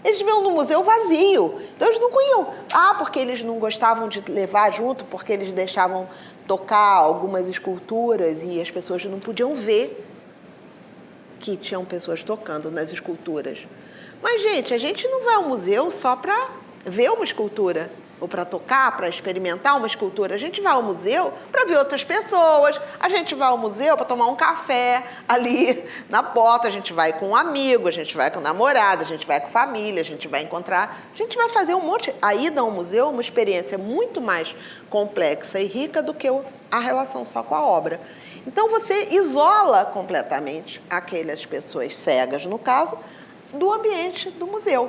Eles viam no museu vazio, então eles não iam. Porque eles não gostavam de levar junto, porque eles deixavam tocar algumas esculturas e as pessoas não podiam ver que tinham pessoas tocando nas esculturas. Mas, gente, a gente não vai ao museu só para ver uma escultura, ou para tocar, para experimentar uma escultura. A gente vai ao museu para ver outras pessoas, a gente vai ao museu para tomar um café ali na porta, a gente vai com um amigo, a gente vai com um namorado, a gente vai com família, a gente vai encontrar, a gente vai fazer um monte. A ida ao museu é uma experiência muito mais complexa e rica do que a relação só com a obra. Então, você isola completamente aquelas pessoas cegas, no caso, do ambiente do museu.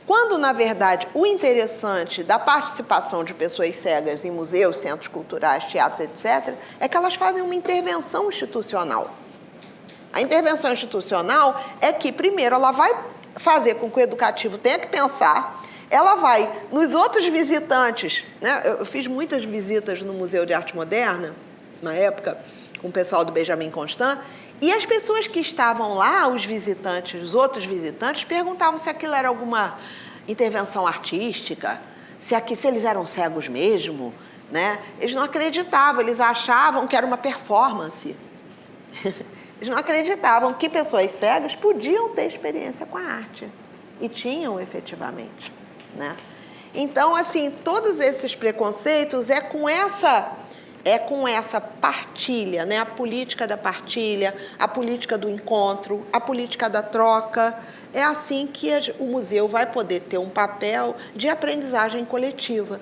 Quando, na verdade, o interessante da participação de pessoas cegas em museus, centros culturais, teatros, etc., é que elas fazem uma intervenção institucional. A intervenção institucional é que, primeiro, ela vai fazer com que o educativo tenha que pensar, ela vai, nos outros visitantes, né? Eu fiz muitas visitas no Museu de Arte Moderna, na época, com o pessoal do Benjamin Constant, e as pessoas que estavam lá, os visitantes, os outros visitantes, perguntavam se aquilo era alguma intervenção artística, se eles eram cegos mesmo, né? Eles não acreditavam, eles achavam que era uma performance. Eles não acreditavam que pessoas cegas podiam ter experiência com a arte. E tinham, efetivamente, né? Então, assim, todos esses preconceitos é com essa partilha, né? A política da partilha, a política do encontro, a política da troca. É assim que o museu vai poder ter um papel de aprendizagem coletiva,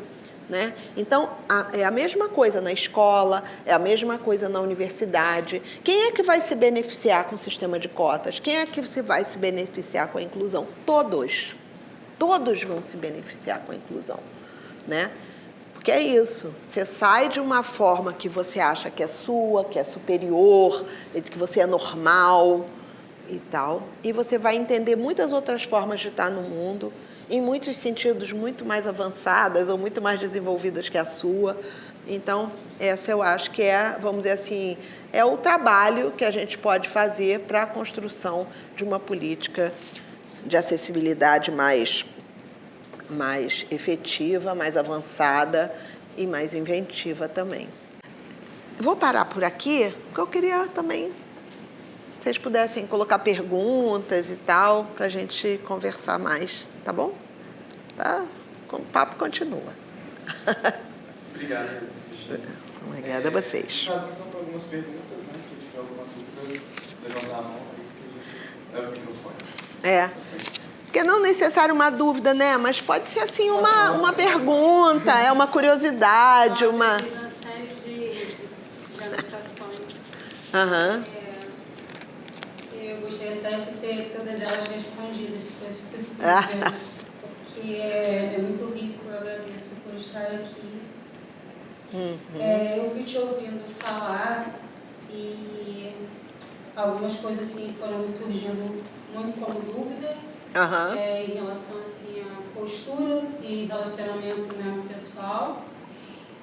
né? Então, é a mesma coisa na escola, é a mesma coisa na universidade. Quem é que vai se beneficiar com o sistema de cotas? Quem é que vai se beneficiar com a inclusão? Todos. Todos vão se beneficiar com a inclusão, né? Porque é isso, você sai de uma forma que você acha que é sua, que é superior, que você é normal e tal, e você vai entender muitas outras formas de estar no mundo em muitos sentidos, muito mais avançadas ou muito mais desenvolvidas que a sua. Então, essa eu acho que é, vamos dizer assim, é o trabalho que a gente pode fazer para a construção de uma política de acessibilidade mais efetiva, mais avançada e mais inventiva também. Vou parar por aqui, porque eu queria também, se vocês pudessem colocar perguntas e tal, para a gente conversar mais, tá bom? Tá? O papo continua. Obrigado. Obrigada a vocês. Então, algumas perguntas, né? Quem tiver alguma dúvida, levantar a mão aí, que a gente leva o microfone. Porque não necessário uma dúvida, né? Mas pode ser assim uma pergunta, uma curiosidade, uma... Eu fiz uma série de anotações. Eu gostaria até de ter todas elas respondidas, se fosse possível, porque é muito rico, eu agradeço por estar aqui. Eu fui te ouvindo falar e algumas coisas assim foram me surgindo muito como dúvida. Em relação assim, à postura e relacionamento, né, pessoal.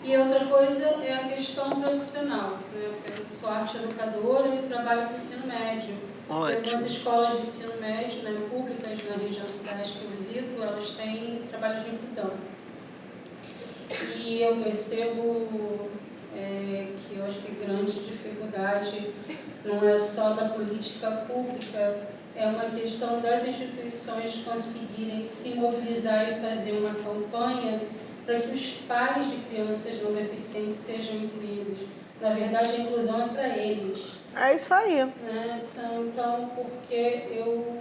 E outra coisa é a questão profissional, né, porque eu sou arte educadora e trabalho com ensino médio. Tem algumas escolas de ensino médio, né, públicas na região sudeste que eu visito, elas têm trabalho de inclusão. E eu percebo que eu acho que a grande dificuldade não é só da política pública, é uma questão das instituições conseguirem se mobilizar e fazer uma campanha para que os pais de crianças não deficientes sejam incluídos. Na verdade, a inclusão é para eles. É isso aí. Então, porque eu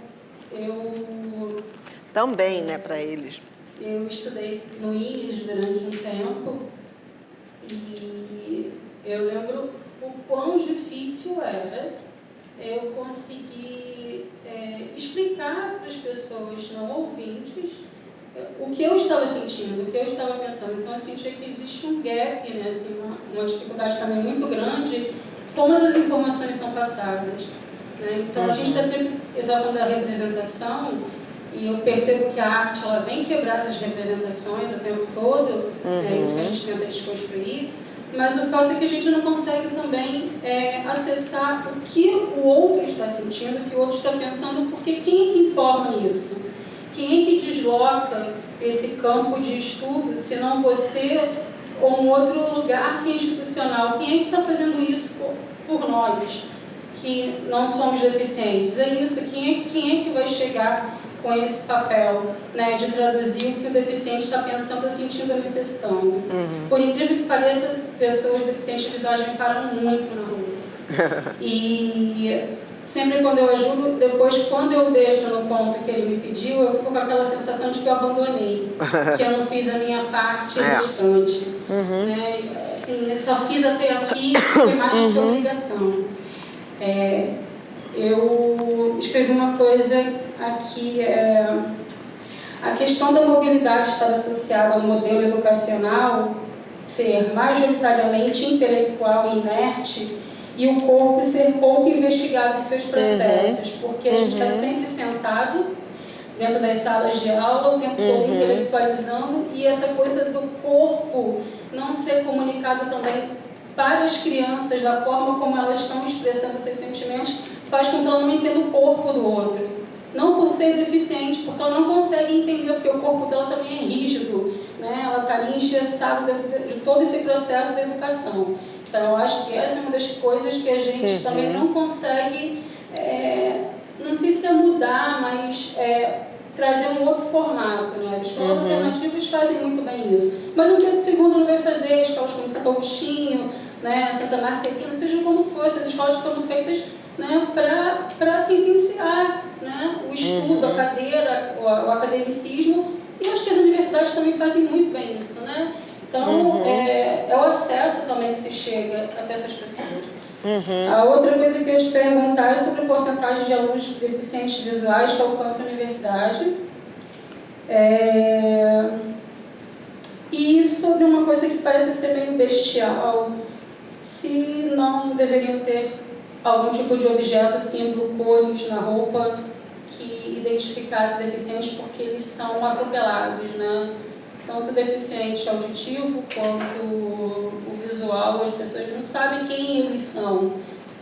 também, né, para eles. Eu estudei no INES durante um tempo e eu lembro o quão difícil era eu conseguir explicar para as pessoas não ouvintes o que eu estava sentindo, o que eu estava pensando. Então, eu sentia que existe um gap, né, assim, uma dificuldade também muito grande, como essas informações são passadas. Né? Então, a gente está sempre falando da representação, e eu percebo que a arte ela vem quebrar essas representações o tempo todo, é isso que a gente tenta desconstruir, mas o fato é que a gente não consegue também acessar o que o outro está sentindo, o que o outro está pensando, porque quem é que informa isso? Quem é que desloca esse campo de estudo, se não você ou um outro lugar que é institucional? Quem é que está fazendo isso por nós, que não somos deficientes? É isso, quem é que vai chegar com esse papel, né, de traduzir o que o deficiente está pensando, sentindo, necessitando. Por incrível que pareça, pessoas deficientes visuais me param muito na rua. E sempre quando eu ajudo, depois quando eu deixo no ponto que ele me pediu, eu fico com aquela sensação de que eu abandonei, que eu não fiz a minha parte restante. Né? Assim, eu só fiz até aqui, foi mais do que obrigação. Eu escrevi uma coisa aqui, a questão da mobilidade estar associada ao modelo educacional ser majoritariamente intelectual e inerte e o corpo ser pouco investigado em seus processos, porque a gente está sempre sentado dentro das salas de aula, o tempo todo intelectualizando, e essa coisa do corpo não ser comunicado também para as crianças da forma como elas estão expressando seus sentimentos, faz com que ela não entenda o corpo do outro. Não por ser deficiente, porque ela não consegue entender, porque o corpo dela também é rígido, né? Ela está ali engessada de todo esse processo da educação. Então, eu acho que essa é uma das coisas que a gente também não consegue, não sei se é mudar, mas trazer um outro formato. Né? As escolas alternativas fazem muito bem isso. Mas o Pedro II não vai fazer, escolas como Santo Agostinho, né? Santa Marcelina, seja como for, essas escolas foram feitas, né, para sentenciar, né, o estudo, a cadeira, o academicismo, e acho que as universidades também fazem muito bem isso, né? Então, é o acesso também que se chega até essas pessoas. A outra coisa que eu ia te perguntar é sobre a porcentagem de alunos deficientes visuais que alcançam a universidade. E sobre uma coisa que parece ser meio bestial, se não deveriam ter algum tipo de objeto, símbolo, cores na roupa que identificar os deficientes porque eles são atropelados, né? Tanto o deficiente auditivo quanto o visual, as pessoas não sabem quem eles são.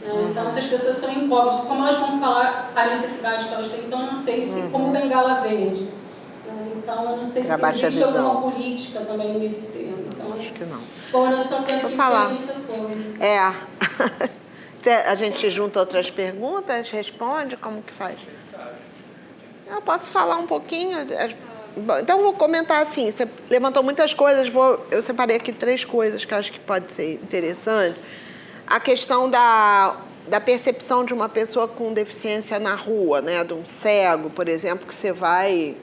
Né? Então, essas pessoas são incógnitas. Como elas vão falar a necessidade que elas têm? Então, eu não sei se, como bengala verde. Né? Então, eu não sei se existe alguma política também nesse termo. Então, acho que não. Bom, eu só tenho que ter muita coisa. A gente junta outras perguntas, responde, como que faz? Eu posso falar um pouquinho? Então, vou comentar assim, você levantou muitas coisas, eu separei aqui 3 coisas que eu acho que pode ser interessante. A questão da percepção de uma pessoa com deficiência na rua, né? De um cego, por exemplo, que você vai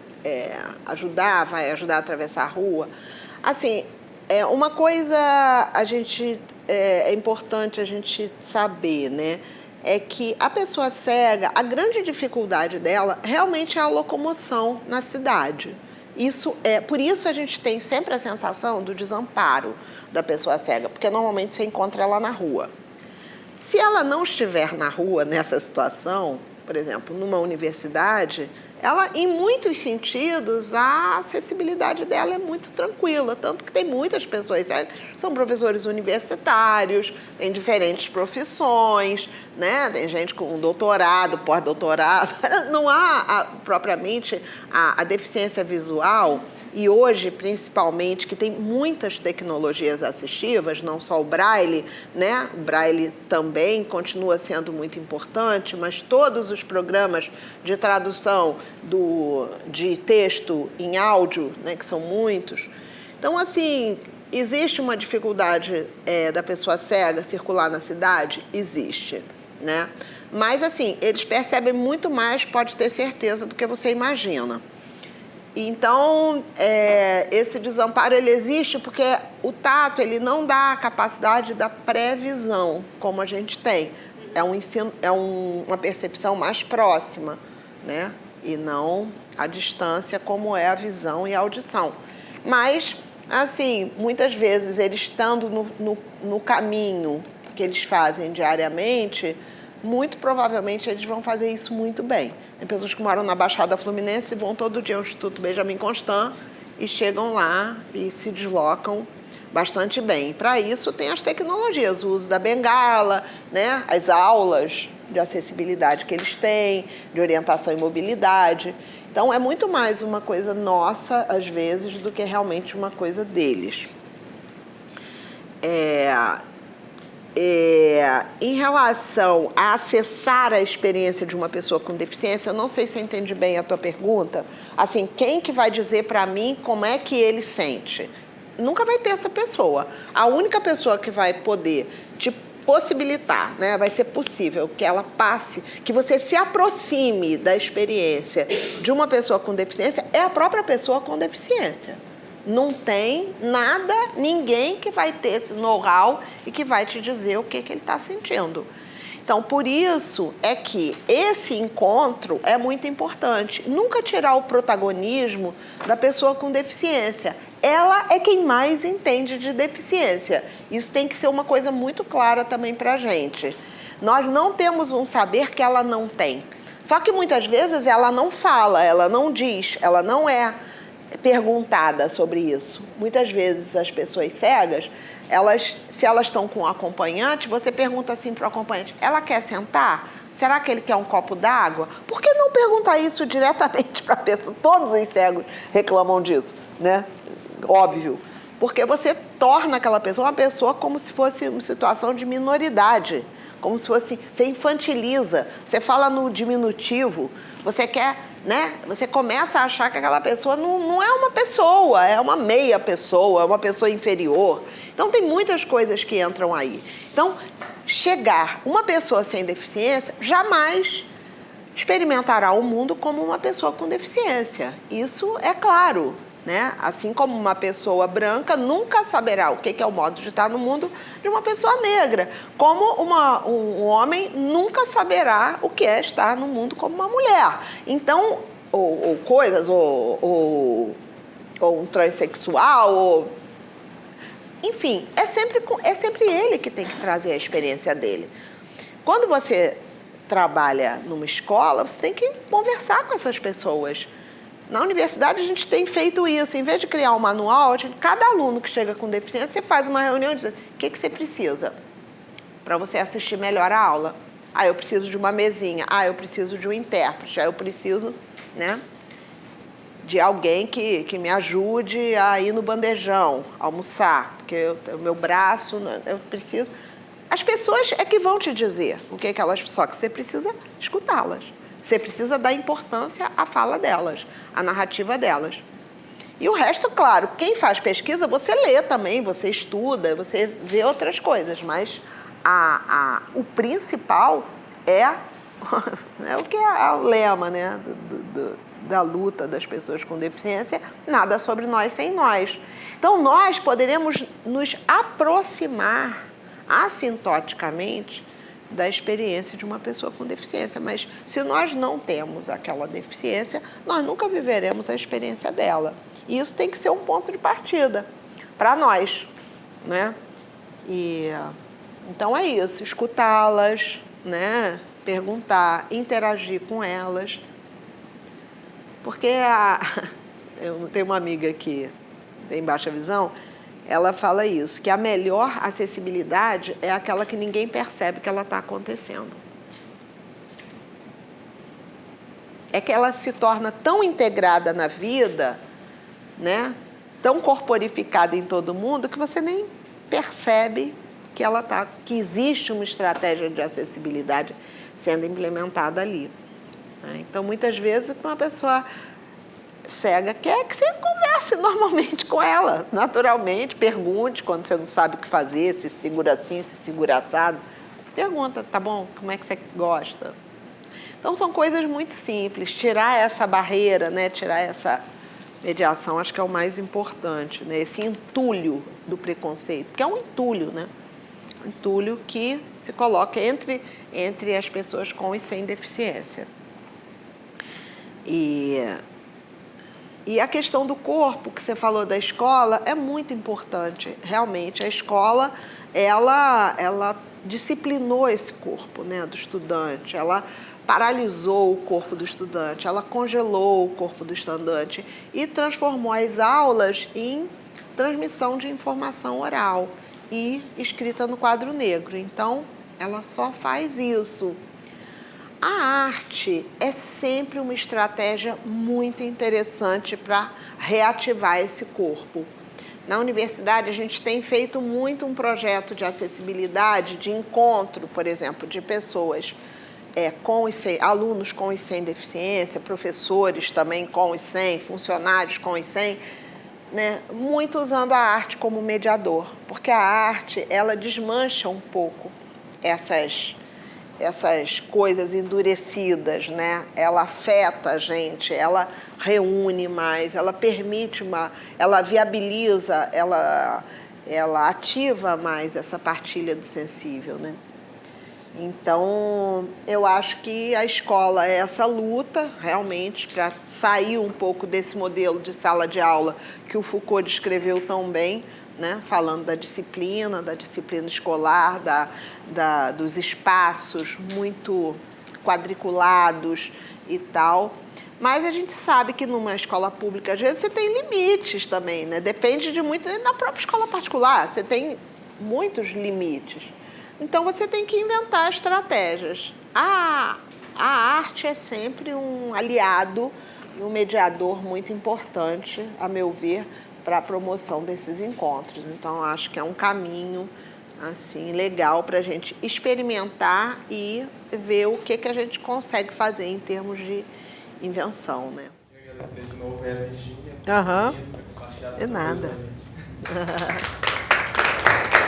ajudar a atravessar a rua. Assim, uma coisa é importante a gente saber, né? É que a pessoa cega, a grande dificuldade dela realmente é a locomoção na cidade. Por isso a gente tem sempre a sensação do desamparo da pessoa cega, porque normalmente você encontra ela na rua. Se ela não estiver na rua nessa situação, por exemplo, numa universidade, ela, em muitos sentidos, a acessibilidade dela é muito tranquila, tanto que tem muitas pessoas, são professores universitários, tem diferentes profissões, né? Tem gente com doutorado, pós-doutorado, não há propriamente a deficiência visual, e hoje, principalmente, que tem muitas tecnologias assistivas, não só o Braille, né? O Braille também continua sendo muito importante, mas todos os programas de tradução de texto em áudio, né? Que são muitos. Então, assim, existe uma dificuldade da pessoa cega circular na cidade? Existe, né? Mas, assim, eles percebem muito mais, pode ter certeza, do que você imagina. Então, esse desamparo ele existe porque o tato ele não dá a capacidade da previsão, como a gente tem. Uma percepção mais próxima, né? E não a distância como é a visão e a audição. Mas, assim, muitas vezes, eles estando no caminho que eles fazem diariamente, muito provavelmente eles vão fazer isso muito bem. Tem pessoas que moram na Baixada Fluminense e vão todo dia ao Instituto Benjamin Constant e chegam lá e se deslocam bastante bem. Para isso tem as tecnologias, o uso da bengala, né? As aulas de acessibilidade que eles têm, de orientação e mobilidade. Então é muito mais uma coisa nossa, às vezes, do que realmente uma coisa deles. Em relação a acessar a experiência de uma pessoa com deficiência, eu não sei se eu entendi bem a tua pergunta. Assim, quem que vai dizer para mim como é que ele sente? Nunca vai ter essa pessoa. A única pessoa que vai poder te possibilitar, né, vai ser possível que ela passe, que você se aproxime da experiência de uma pessoa com deficiência, é a própria pessoa com deficiência. Não tem nada, ninguém que vai ter esse know-how e que vai te dizer o que ele está sentindo. Então, por isso é que esse encontro é muito importante. Nunca tirar o protagonismo da pessoa com deficiência. Ela é quem mais entende de deficiência. Isso tem que ser uma coisa muito clara também para a gente. Nós não temos um saber que ela não tem. Só que muitas vezes ela não fala, ela não diz, ela não é perguntada sobre isso. Muitas vezes as pessoas cegas, se elas estão com um acompanhante, você pergunta assim para o acompanhante, ela quer sentar? Será que ele quer um copo d'água? Por que não perguntar isso diretamente para a pessoa? Todos os cegos reclamam disso, né? Óbvio. Porque você torna aquela pessoa uma pessoa como se fosse uma situação de minoridade, como se fosse, você infantiliza, você fala no diminutivo, você quer, né? Você começa a achar que aquela pessoa não é uma pessoa, é uma meia pessoa, é uma pessoa inferior. Então, tem muitas coisas que entram aí. Então, uma pessoa sem deficiência jamais experimentará o mundo como uma pessoa com deficiência. Isso é claro, né? Assim como uma pessoa branca nunca saberá o que é o modo de estar no mundo de uma pessoa negra. Como um homem nunca saberá o que é estar no mundo como uma mulher. Então, ou um transexual, enfim, é sempre ele que tem que trazer a experiência dele. Quando você trabalha numa escola, você tem que conversar com essas pessoas. Na universidade, a gente tem feito isso. Em vez de criar um manual, cada aluno que chega com deficiência, você faz uma reunião e diz: o que você precisa para você assistir melhor a aula? Eu preciso de uma mesinha. Eu preciso de um intérprete. Eu preciso, né, de alguém que me ajude a ir no bandejão, almoçar, porque o meu braço, eu preciso... As pessoas é que vão te dizer o que elas... Só que você precisa escutá-las. Você precisa dar importância à fala delas, à narrativa delas. E o resto, claro, quem faz pesquisa, você lê também, você estuda, você vê outras coisas, mas o principal é o que é o lema, né, da luta das pessoas com deficiência: nada sobre nós sem nós. Então, nós poderemos nos aproximar assintoticamente da experiência de uma pessoa com deficiência, mas se nós não temos aquela deficiência, nós nunca viveremos a experiência dela. E isso tem que ser um ponto de partida para nós, né? Então é isso, escutá-las, né? Perguntar, interagir com elas. Porque eu tenho uma amiga que tem baixa visão, ela fala isso, que a melhor acessibilidade é aquela que ninguém percebe que ela está acontecendo. É que ela se torna tão integrada na vida, né? Tão corporificada em todo mundo, que você nem percebe que existe uma estratégia de acessibilidade sendo implementada ali. Então, muitas vezes, uma pessoa cega quer que você converse normalmente com ela, naturalmente, pergunte quando você não sabe o que fazer, se segura assim, se segura assado. Pergunta: tá bom, como é que você gosta? Então, são coisas muito simples. Tirar essa barreira, né? Tirar essa mediação, acho que é o mais importante, né? Esse entulho do preconceito, porque é um entulho, né? Um entulho que se coloca entre as pessoas com e sem deficiência. E a questão do corpo, que você falou da escola, é muito importante. Realmente, a escola, ela disciplinou esse corpo, né, do estudante, ela paralisou o corpo do estudante, ela congelou o corpo do estudante e transformou as aulas em transmissão de informação oral e escrita no quadro negro. Então, ela só faz isso. A arte é sempre uma estratégia muito interessante para reativar esse corpo. Na universidade, a gente tem feito muito um projeto de acessibilidade, de encontro, por exemplo, de pessoas com e sem, alunos com e sem deficiência, professores também com e sem, funcionários com e sem, né? Muito usando a arte como mediador, porque a arte, ela desmancha um pouco essas coisas endurecidas, né? Ela afeta a gente, ela reúne mais, ela permite ela viabiliza, ela ativa mais essa partilha do sensível, né? Então, eu acho que a escola é essa luta, realmente, para sair um pouco desse modelo de sala de aula que o Foucault descreveu tão bem, né? Falando da disciplina escolar, dos espaços muito quadriculados e tal. Mas a gente sabe que numa escola pública, às vezes, você tem limites também, né? Depende de muito. Na própria escola particular, você tem muitos limites. Então, você tem que inventar estratégias. A arte é sempre um aliado e um mediador muito importante, a meu ver, para a promoção desses encontros. Então, acho que é um caminho assim, legal para a gente experimentar e ver o que a gente consegue fazer em termos de invenção, né? Eu agradecer de novo a Virgínia. De nada.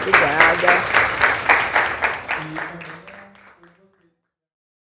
Obrigada.